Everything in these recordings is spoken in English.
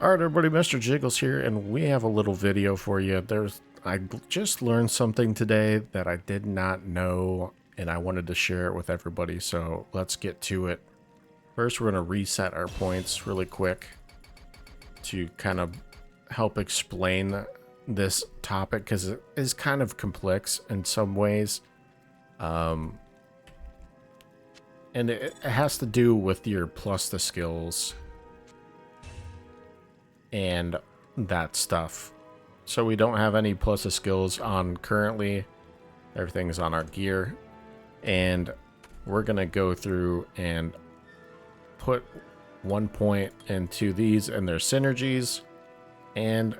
Alright everybody, Mr. Jiggles here, and we have a little video for you. I just learned something today that I did not know, and I wanted to share it with everybody, so let's get to it. First, we're going to reset our points really quick to kind of help explain this topic, because it is kind of complex in some ways. And it has to do with your plus the skills and that stuff. So we don't have any plus the skills on currently. Everything's on our gear, and we're gonna go through and put 1 point into these and their synergies and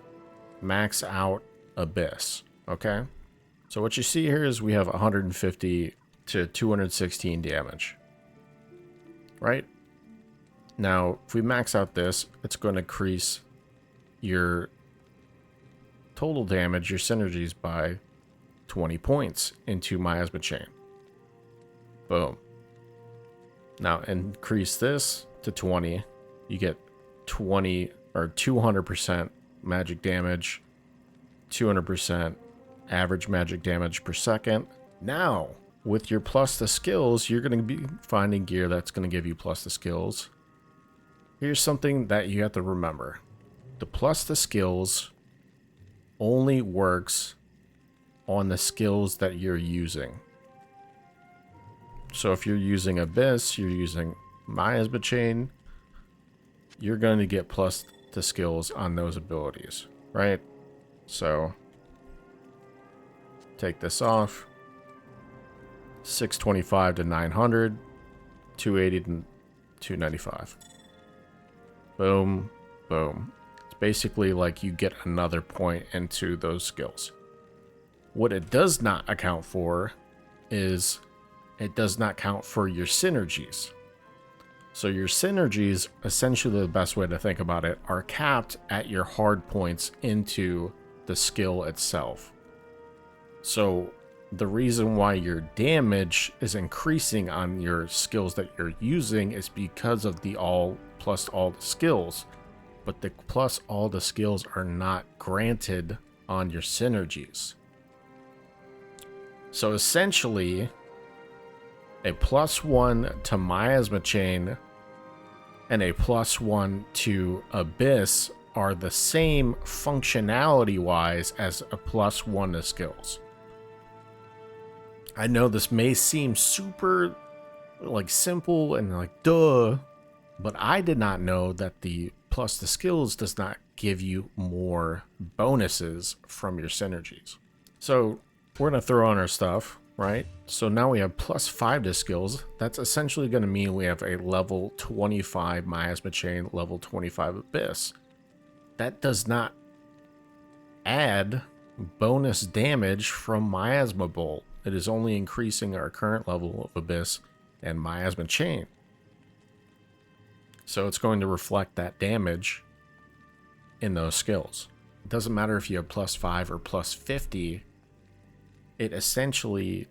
max out Abyss. Okay, so what you see here is we have 150 to 216 damage, right? Now if we max out this, it's going to increase your total damage, your synergies, by 20 points into Miasma Chain. Boom. Now increase this to 20, you get 20 or 200% magic damage, 200% average magic damage per second. Now with your plus the skills, you're going to be finding gear that's going to give you plus the skills. Here's something that you have to remember. The plus the skills only works on the skills that you're using. So if you're using Abyss, you're using Miasma Chain, you're going to get plus the skills on those abilities, right? So take this off. 625 to 900, 280 to 295. Boom, boom. Basically, like, you get another point into those skills. What it does not account for is it does not count for your synergies. So your synergies, essentially the best way to think about it, are capped at your hard points into the skill itself. So the reason why your damage is increasing on your skills that you're using is because of the all plus all the skills. But the plus all the skills are not granted on your synergies. So essentially, a +1 to Miasma Chain and a +1 to Abyss are the same functionality wise as a +1 to skills. I know this may seem super like simple and like duh, but I did not know that the plus the skills does not give you more bonuses from your synergies. So we're going to throw on our stuff, right? So now we have +5 to skills. That's essentially going to mean we have a level 25 Miasma Chain, level 25 Abyss. That does not add bonus damage from Miasma Bolt. It is only increasing our current level of Abyss and Miasma Chain. So it's going to reflect that damage in those skills. It doesn't matter if you have +5 or +50. It essentially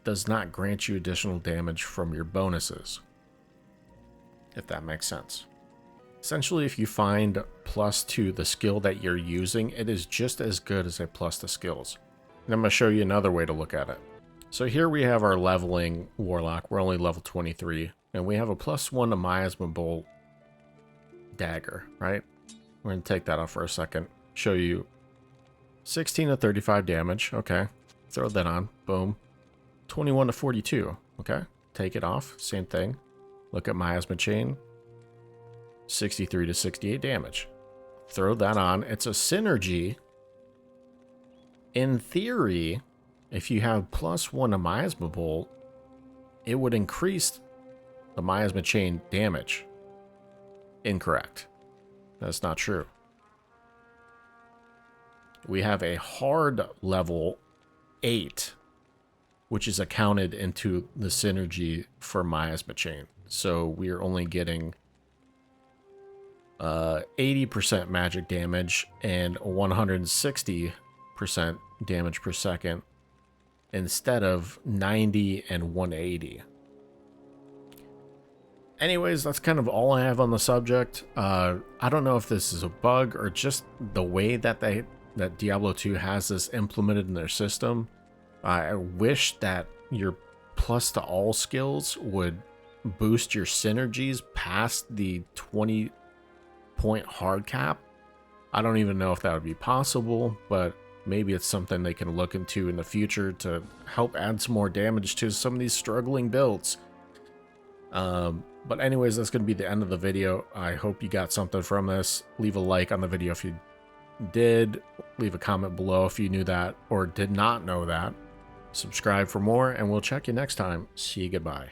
does not grant you additional damage from your bonuses, if that makes sense. Essentially, if you find +2 the skill that you're using, it is just as good as a plus the skills. And I'm going to show you another way to look at it. So here we have our leveling Warlock. We're only level 23. And we have a +1 to Miasma Bolt dagger, right? We're going to take that off for a second. Show you 16 to 35 damage. Okay. Throw that on. Boom. 21 to 42. Okay. Take it off. Same thing. Look at Miasma Chain. 63 to 68 damage. Throw that on. It's a synergy. In theory, if you have +1 to Miasma Bolt, it would increase the Miasma Chain damage. Incorrect. That's not true. We have a hard level 8, which is accounted into the synergy for Miasma Chain. So we are only getting 80% magic damage and 160% damage per second instead of 90 and 180. anyways, that's kind of all I have on the subject. I don't know if this is a bug or just the way that Diablo 2 has this implemented in their system. I wish that your plus to all skills would boost your synergies past the 20-point hard cap. I don't even know if that would be possible, but maybe it's something they can look into in the future to help add some more damage to some of these struggling builds. But anyways, that's going to be the end of the video. I hope you got something from this. Leave a like on the video if you did. Leave a comment below if you knew that or did not know that. Subscribe for more, and we'll check you next time. See you, goodbye.